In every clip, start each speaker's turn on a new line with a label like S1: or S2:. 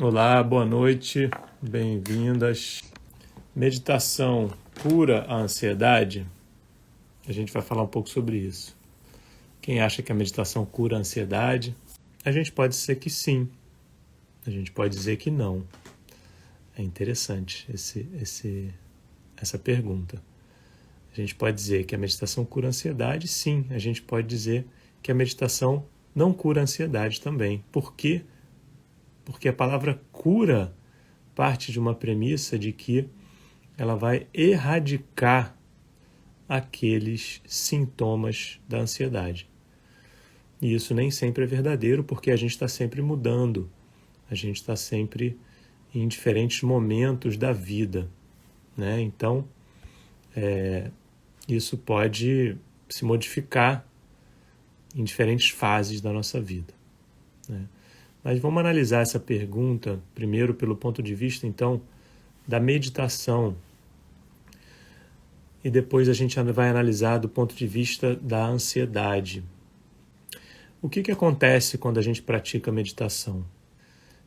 S1: Olá, boa noite, bem-vindas. Meditação cura a ansiedade? A gente vai falar um pouco sobre isso. Quem acha que a meditação cura a ansiedade? A gente pode dizer que sim, a gente pode dizer que não. É interessante essa pergunta. A gente pode dizer que a meditação cura a ansiedade? Sim, a gente pode dizer que a meditação não cura a ansiedade também. Por quê? Porque a palavra cura parte de uma premissa de que ela vai erradicar aqueles sintomas da ansiedade. E isso nem sempre é verdadeiro, porque a gente está sempre mudando, a gente está sempre em diferentes momentos da vida, né? Então, isso pode se modificar em diferentes fases da nossa vida, né? Mas vamos analisar essa pergunta primeiro pelo ponto de vista, então, da meditação. E depois a gente vai analisar do ponto de vista da ansiedade. O que acontece quando a gente pratica meditação?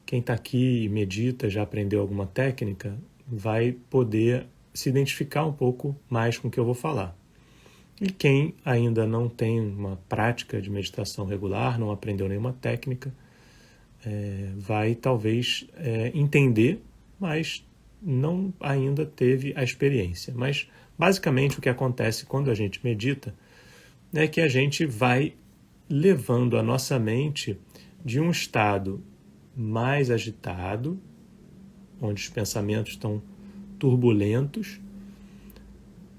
S1: Quem está aqui e medita, já aprendeu alguma técnica, vai poder se identificar um pouco mais com o que eu vou falar. E quem ainda não tem uma prática de meditação regular, não aprendeu nenhuma técnica, vai talvez entender, mas não ainda teve a experiência. Mas basicamente o que acontece quando a gente medita é que a gente vai levando a nossa mente de um estado mais agitado, onde os pensamentos estão turbulentos,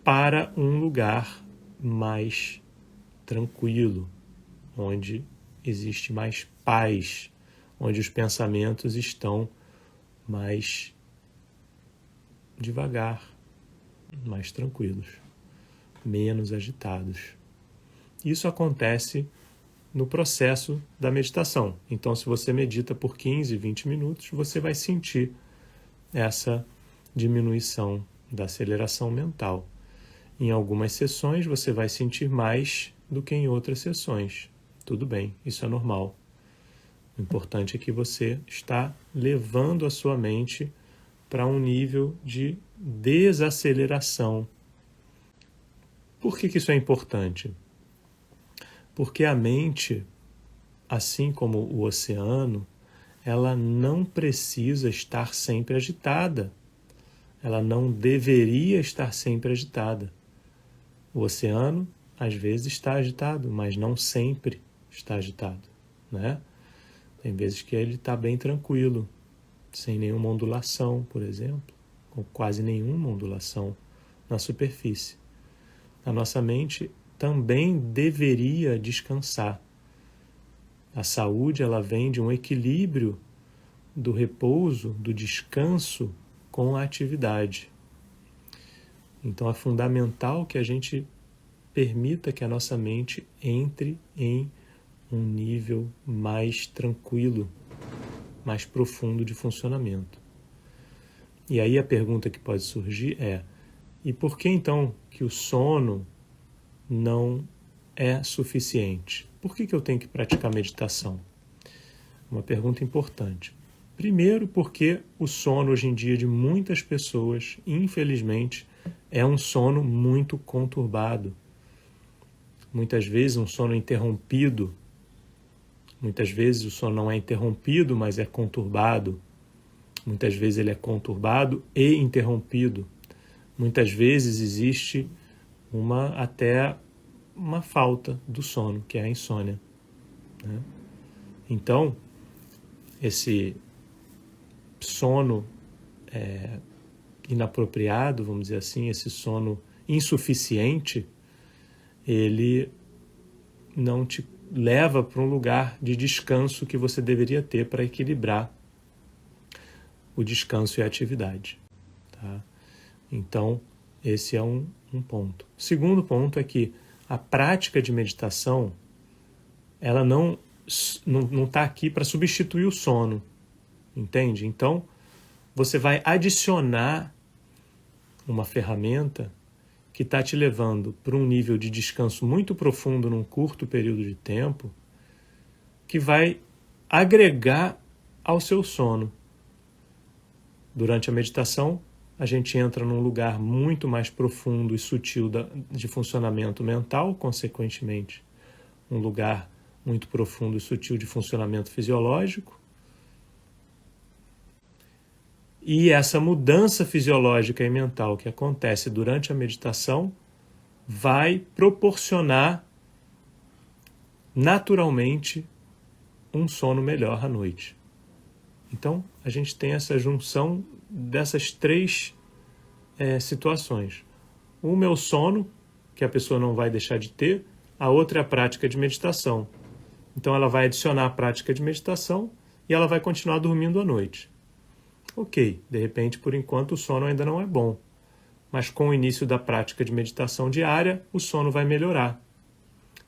S1: para um lugar mais tranquilo, onde existe mais paz, onde os pensamentos estão mais devagar, mais tranquilos, menos agitados. Isso acontece no processo da meditação. Então, se você medita por 15, 20 minutos, você vai sentir essa diminuição da aceleração mental. Em algumas sessões, você vai sentir mais do que em outras sessões. Tudo bem, isso é normal. O importante é que você está levando a sua mente para um nível de desaceleração. Por que isso é importante? Porque a mente, assim como o oceano, ela não precisa estar sempre agitada. Ela não deveria estar sempre agitada. O oceano, às vezes, está agitado, mas não sempre está agitado, né? Tem vezes que ele está bem tranquilo, sem nenhuma ondulação, por exemplo, ou quase nenhuma ondulação na superfície. A nossa mente também deveria descansar. A saúde, ela vem de um equilíbrio do repouso, do descanso com a atividade. Então é fundamental que a gente permita que a nossa mente entre em um nível mais tranquilo, mais profundo de funcionamento. E aí a pergunta que pode surgir é: e por que então que o sono não é suficiente? Por que eu tenho que praticar meditação? Uma pergunta importante. Primeiro, porque o sono hoje em dia de muitas pessoas, infelizmente, é um sono muito conturbado. Muitas vezes um sono interrompido. Muitas vezes o sono não é interrompido, mas é conturbado. Muitas vezes ele é conturbado e interrompido. Muitas vezes existe até uma falta do sono, que é a insônia, né? Então, esse sono inapropriado, vamos dizer assim, esse sono insuficiente, ele não te leva para um lugar de descanso que você deveria ter para equilibrar o descanso e a atividade, tá? Então, esse é um ponto. O segundo ponto é que a prática de meditação, ela não está aqui para substituir o sono, entende? Então, você vai adicionar uma ferramenta que está te levando para um nível de descanso muito profundo num curto período de tempo, que vai agregar ao seu sono. Durante a meditação, a gente entra num lugar muito mais profundo e sutil de funcionamento mental, consequentemente, um lugar muito profundo e sutil de funcionamento fisiológico. E essa mudança fisiológica e mental que acontece durante a meditação vai proporcionar naturalmente um sono melhor à noite. Então, a gente tem essa junção dessas três situações. Uma é o sono, que a pessoa não vai deixar de ter, a outra é a prática de meditação. Então, ela vai adicionar a prática de meditação e ela vai continuar dormindo à noite. Ok, de repente, por enquanto, o sono ainda não é bom. Mas com o início da prática de meditação diária, o sono vai melhorar.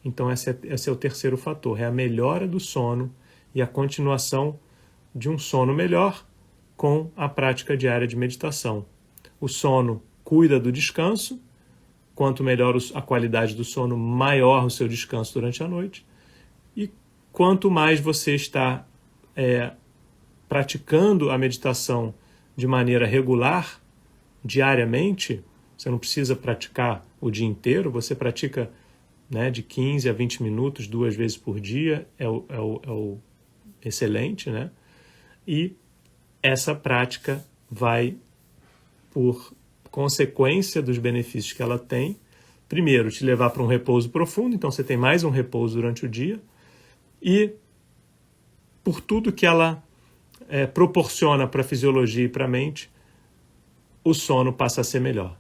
S1: Então, esse é o terceiro fator, é a melhora do sono e a continuação de um sono melhor com a prática diária de meditação. O sono cuida do descanso, quanto melhor a qualidade do sono, maior o seu descanso durante a noite. E quanto mais você está praticando a meditação de maneira regular, diariamente, você não precisa praticar o dia inteiro, você pratica de 15 a 20 minutos, 2 vezes por dia, é o excelente, né? E essa prática vai, por consequência dos benefícios que ela tem, primeiro, te levar para um repouso profundo, então você tem mais um repouso durante o dia, e por tudo que ela proporciona para a fisiologia e para a mente, o sono passa a ser melhor.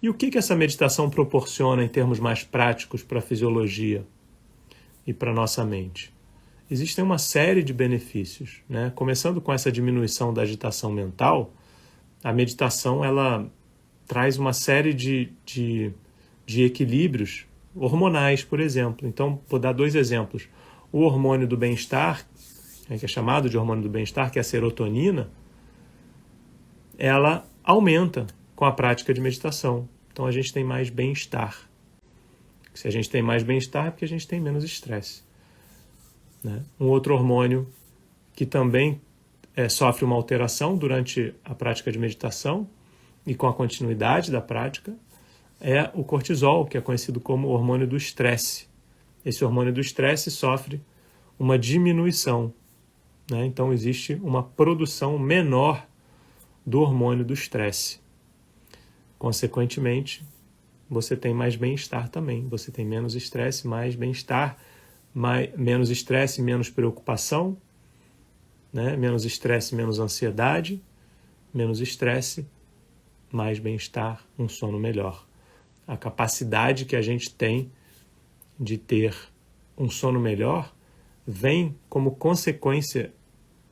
S1: E o que essa meditação proporciona em termos mais práticos para a fisiologia e para a nossa mente? Existem uma série de benefícios, né? Começando com essa diminuição da agitação mental, a meditação ela traz uma série de equilíbrios hormonais, por exemplo. Então, vou dar 2 exemplos. O hormônio do bem-estar, que é chamado de hormônio do bem-estar, que é a serotonina, ela aumenta com a prática de meditação. Então, a gente tem mais bem-estar. Se a gente tem mais bem-estar, é porque a gente tem menos estresse. Né? Um outro hormônio que também sofre uma alteração durante a prática de meditação e com a continuidade da prática é o cortisol, que é conhecido como hormônio do estresse. Esse hormônio do estresse sofre uma diminuição, né? Então existe uma produção menor do hormônio do estresse. Consequentemente, você tem mais bem-estar também. Você tem menos estresse, mais bem-estar, menos estresse, menos preocupação, né? Menos estresse, menos ansiedade, menos estresse, mais bem-estar, um sono melhor. A capacidade que a gente tem de ter um sono melhor vem como consequência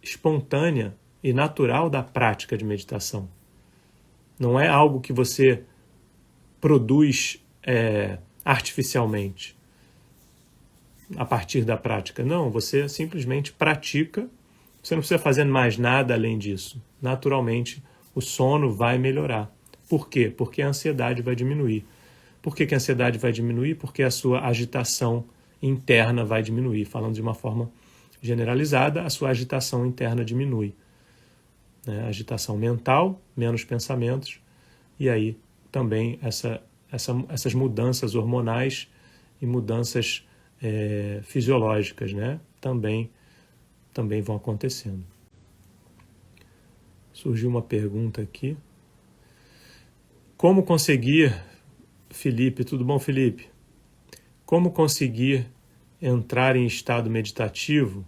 S1: espontânea e natural da prática de meditação. Não é algo que você produz artificialmente a partir da prática. Não, você simplesmente pratica, você não precisa fazer mais nada além disso. Naturalmente, o sono vai melhorar. Por quê? Porque a ansiedade vai diminuir. Por que a ansiedade vai diminuir? Porque a sua agitação interna vai diminuir. Falando de uma forma generalizada, a sua agitação interna diminui. Agitação mental, menos pensamentos, e aí também essas mudanças hormonais e mudanças fisiológicas, né? também vão acontecendo. Surgiu uma pergunta aqui. Como conseguir, Felipe, tudo bom, Felipe? Como conseguir entrar em estado meditativo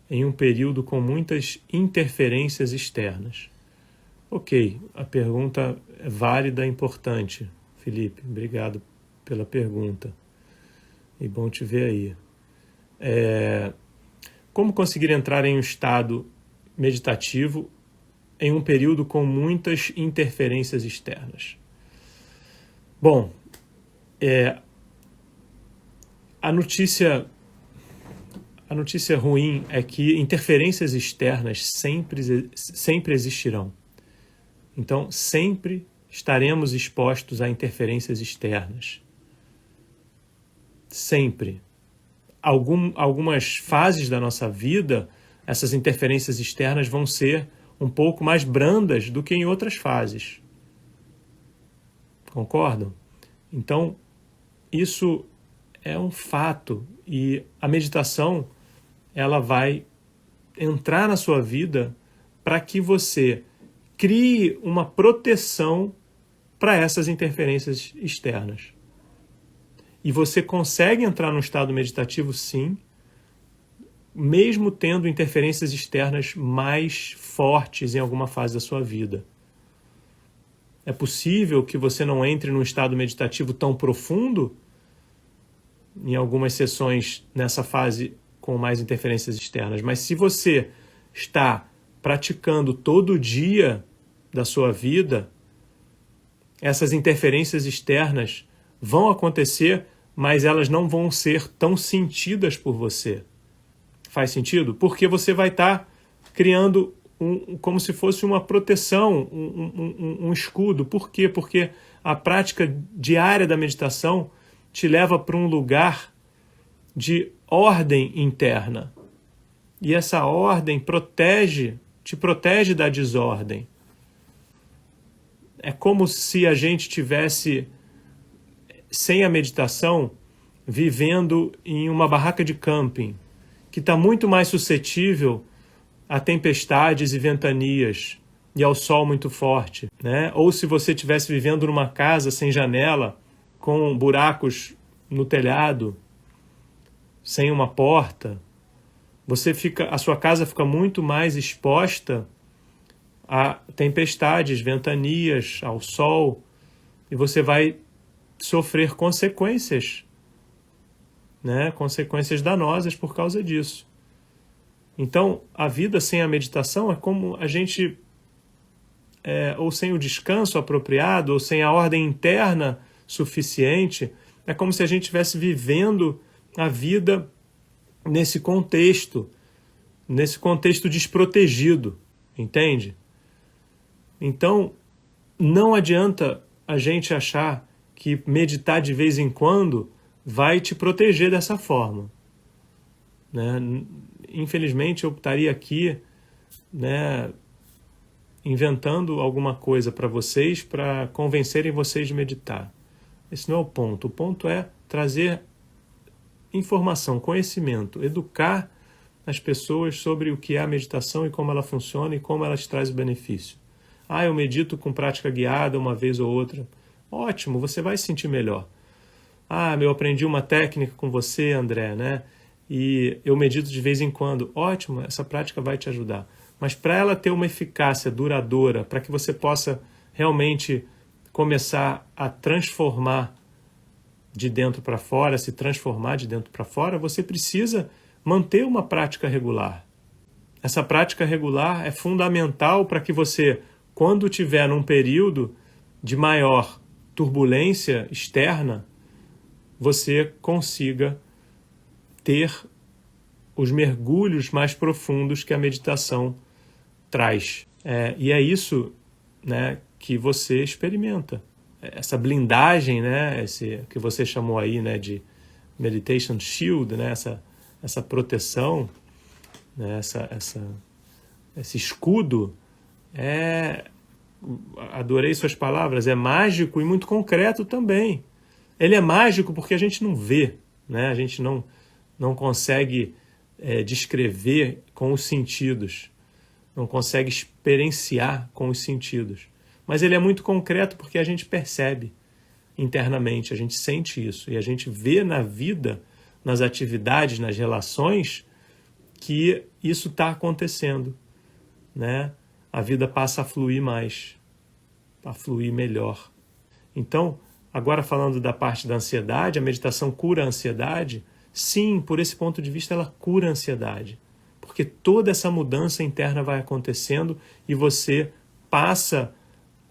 S1: em um período com muitas interferências externas? Ok, a pergunta é válida e importante, Felipe. Obrigado pela pergunta. E bom te ver aí. Como conseguir entrar em um estado meditativo em um período com muitas interferências externas? Bom, a notícia ruim é que interferências externas sempre existirão. Então, sempre estaremos expostos a interferências externas. Sempre. Algumas fases da nossa vida, essas interferências externas vão ser um pouco mais brandas do que em outras fases. Concordam? Então, isso é um fato, e a meditação ela vai entrar na sua vida para que você crie uma proteção para essas interferências externas. E você consegue entrar num estado meditativo, sim, mesmo tendo interferências externas mais fortes em alguma fase da sua vida. É possível que você não entre num estado meditativo tão profundo em algumas sessões nessa fase com mais interferências externas, mas se você está praticando todo dia da sua vida, essas interferências externas vão acontecer, mas elas não vão ser tão sentidas por você. Faz sentido? Porque você vai estar criando como se fosse uma proteção, um escudo. Por quê? Porque a prática diária da meditação te leva para um lugar de ordem interna. E essa ordem te protege da desordem. É como se a gente tivesse, sem a meditação, vivendo em uma barraca de camping, que está muito mais suscetível a tempestades e ventanias e ao sol muito forte, né? Ou se você estivesse vivendo numa casa sem janela, com buracos no telhado, sem uma porta, a sua casa fica muito mais exposta a tempestades, ventanias, ao sol, e você vai sofrer consequências, né? Consequências danosas por causa disso. Então, a vida sem a meditação é como a gente, ou sem o descanso apropriado, ou sem a ordem interna suficiente, é como se a gente estivesse vivendo a vida nesse contexto desprotegido, entende? Então, não adianta a gente achar que meditar de vez em quando vai te proteger dessa forma, né? Infelizmente, eu estaria aqui, né, inventando alguma coisa para vocês, para convencerem vocês de meditar. Esse não é o ponto. O ponto é trazer informação, conhecimento, educar as pessoas sobre o que é a meditação e como ela funciona e como ela te traz o benefício. Eu medito com prática guiada uma vez ou outra. Ótimo, você vai se sentir melhor. Eu aprendi uma técnica com você, André, né? E eu medito de vez em quando. Ótimo, essa prática vai te ajudar. Mas para ela ter uma eficácia duradoura, para que você possa realmente começar a transformar de dentro para fora, se transformar de dentro para fora, você precisa manter uma prática regular. Essa prática regular é fundamental para que você, quando tiver num período de maior turbulência externa, você consiga ter os mergulhos mais profundos que a meditação traz. E é isso, né, que você experimenta. Essa blindagem, né, esse que você chamou aí, né, de meditation shield, né, essa proteção, né, esse escudo, adorei suas palavras, é mágico e muito concreto também. Ele é mágico porque a gente não vê, né, a gente não consegue descrever com os sentidos, não consegue experienciar com os sentidos. Mas ele é muito concreto porque a gente percebe internamente, a gente sente isso. E a gente vê na vida, nas atividades, nas relações, que isso está acontecendo, né? A vida passa a fluir mais, a fluir melhor. Então, agora falando da parte da ansiedade, a meditação cura a ansiedade? Sim, por esse ponto de vista ela cura a ansiedade. Porque toda essa mudança interna vai acontecendo e você passa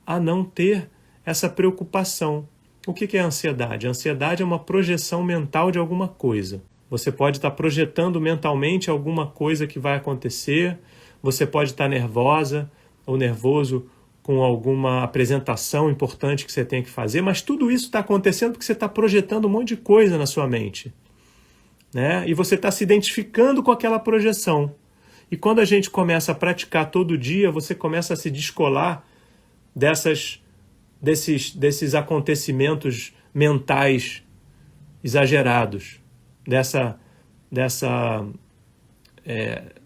S1: a não ter essa preocupação. O que é a ansiedade? A ansiedade é uma projeção mental de alguma coisa. Você pode estar projetando mentalmente alguma coisa que vai acontecer, você pode estar nervosa ou nervoso com alguma apresentação importante que você tem que fazer, mas tudo isso está acontecendo porque você está projetando um monte de coisa na sua mente, né? E você está se identificando com aquela projeção. E quando a gente começa a praticar todo dia, você começa a se descolar desses acontecimentos mentais exagerados, dessa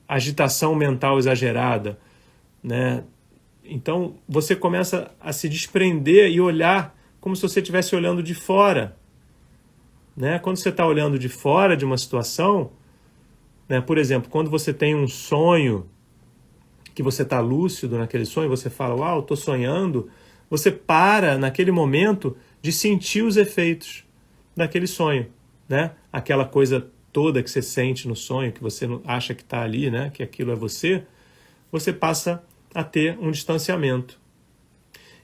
S1: agitação mental exagerada, né? Então você começa a se desprender e olhar como se você estivesse olhando de fora, né? Quando você está olhando de fora de uma situação, né? Por exemplo, quando você tem um sonho, que você está lúcido naquele sonho, você fala, uau, estou sonhando, você para naquele momento de sentir os efeitos daquele sonho, né? Aquela coisa toda que você sente no sonho, que você acha que está ali, né? Que aquilo é você, você passa a ter um distanciamento.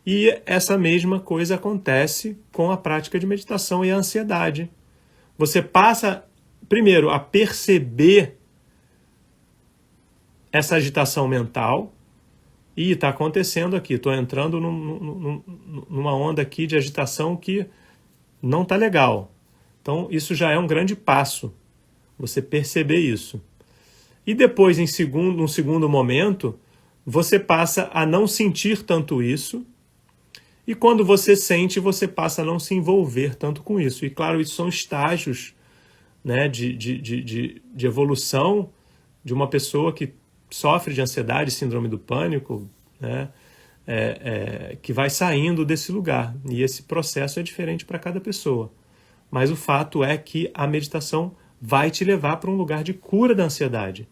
S1: E essa mesma coisa acontece com a prática de meditação e a ansiedade. Você passa, primeiro, a perceber essa agitação mental. E está acontecendo aqui, estou entrando numa onda aqui de agitação que não está legal. Então, isso já é um grande passo, você perceber isso. E depois, num segundo momento, você passa a não sentir tanto isso, e quando você sente, você passa a não se envolver tanto com isso. E claro, isso são estágios, né, de evolução de uma pessoa que sofre de ansiedade, síndrome do pânico, né, que vai saindo desse lugar. E esse processo é diferente para cada pessoa. Mas o fato é que a meditação vai te levar para um lugar de cura da ansiedade.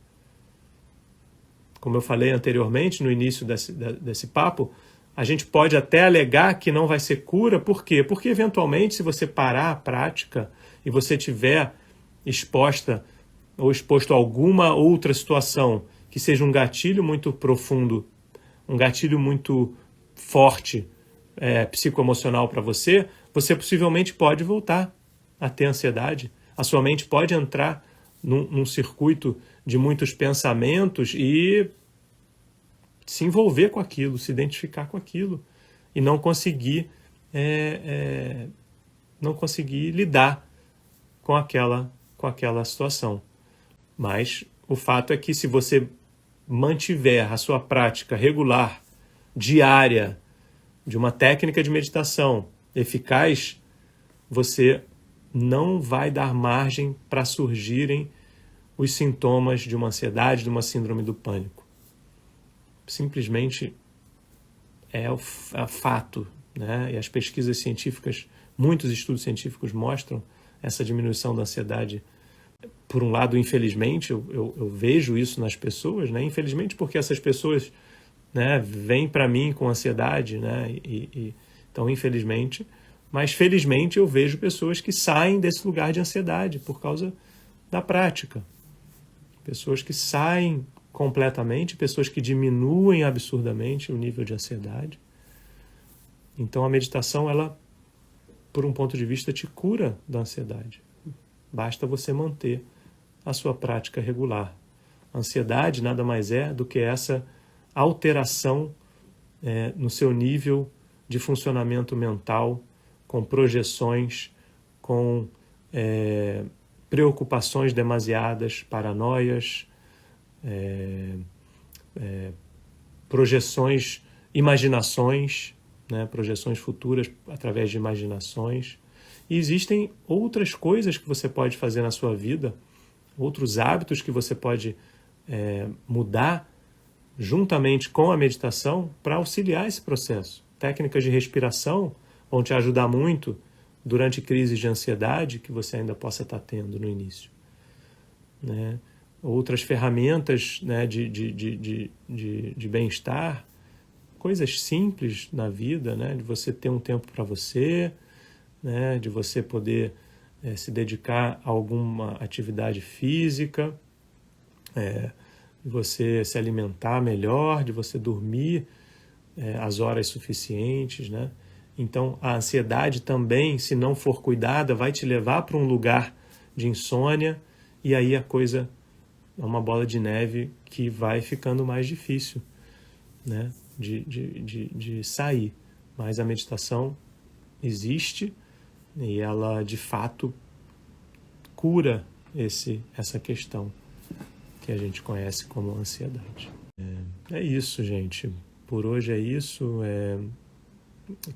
S1: Como eu falei anteriormente, no início desse papo, a gente pode até alegar que não vai ser cura. Por quê? Porque, eventualmente, se você parar a prática e você tiver exposta ou exposto a alguma outra situação que seja um gatilho muito profundo, um gatilho muito forte, psicoemocional para você, você possivelmente pode voltar a ter ansiedade. A sua mente pode entrar num circuito de muitos pensamentos e se envolver com aquilo, se identificar com aquilo e não conseguir lidar com aquela situação. Mas o fato é que se você mantiver a sua prática regular, diária, de uma técnica de meditação eficaz, você não vai dar margem para surgirem os sintomas de uma ansiedade, de uma síndrome do pânico. Simplesmente é fato, né? E as pesquisas científicas, muitos estudos científicos mostram essa diminuição da ansiedade. Por um lado, infelizmente, eu vejo isso nas pessoas, né? Infelizmente porque essas pessoas, né, vêm para mim com ansiedade, né? Então, infelizmente, mas felizmente eu vejo pessoas que saem desse lugar de ansiedade por causa da prática. Pessoas que saem completamente, pessoas que diminuem absurdamente o nível de ansiedade. Então a meditação, ela, por um ponto de vista, te cura da ansiedade. Basta você manter a sua prática regular. A ansiedade nada mais é do que essa alteração no seu nível de funcionamento mental, com projeções, com preocupações demasiadas, paranoias, projeções, imaginações, né, projeções futuras através de imaginações. E existem outras coisas que você pode fazer na sua vida, outros hábitos que você pode mudar juntamente com a meditação para auxiliar esse processo. Técnicas de respiração vão te ajudar muito durante crises de ansiedade que você ainda possa estar tendo no início, né? Outras ferramentas, né, de bem-estar, coisas simples na vida, né, de você ter um tempo para você, né, de você poder se dedicar a alguma atividade física, de você se alimentar melhor, de você dormir as horas suficientes, né? Então, a ansiedade também, se não for cuidada, vai te levar para um lugar de insônia e aí a coisa é uma bola de neve que vai ficando mais difícil, né, de sair. Mas a meditação existe e ela, de fato, cura essa questão. que a gente conhece como ansiedade. É isso, gente. Por hoje é isso.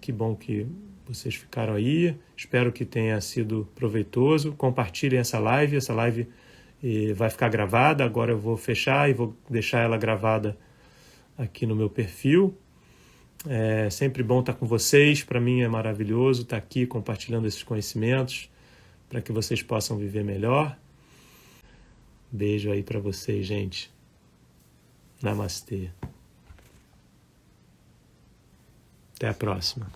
S1: Que bom que vocês ficaram aí. Espero que tenha sido proveitoso. Compartilhem essa live. Essa live vai ficar gravada. Agora eu vou fechar e vou deixar ela gravada aqui no meu perfil. É sempre bom estar com vocês. Para mim é maravilhoso estar aqui compartilhando esses conhecimentos para que vocês possam viver melhor. Beijo aí para vocês, gente. Namastê. Até a próxima.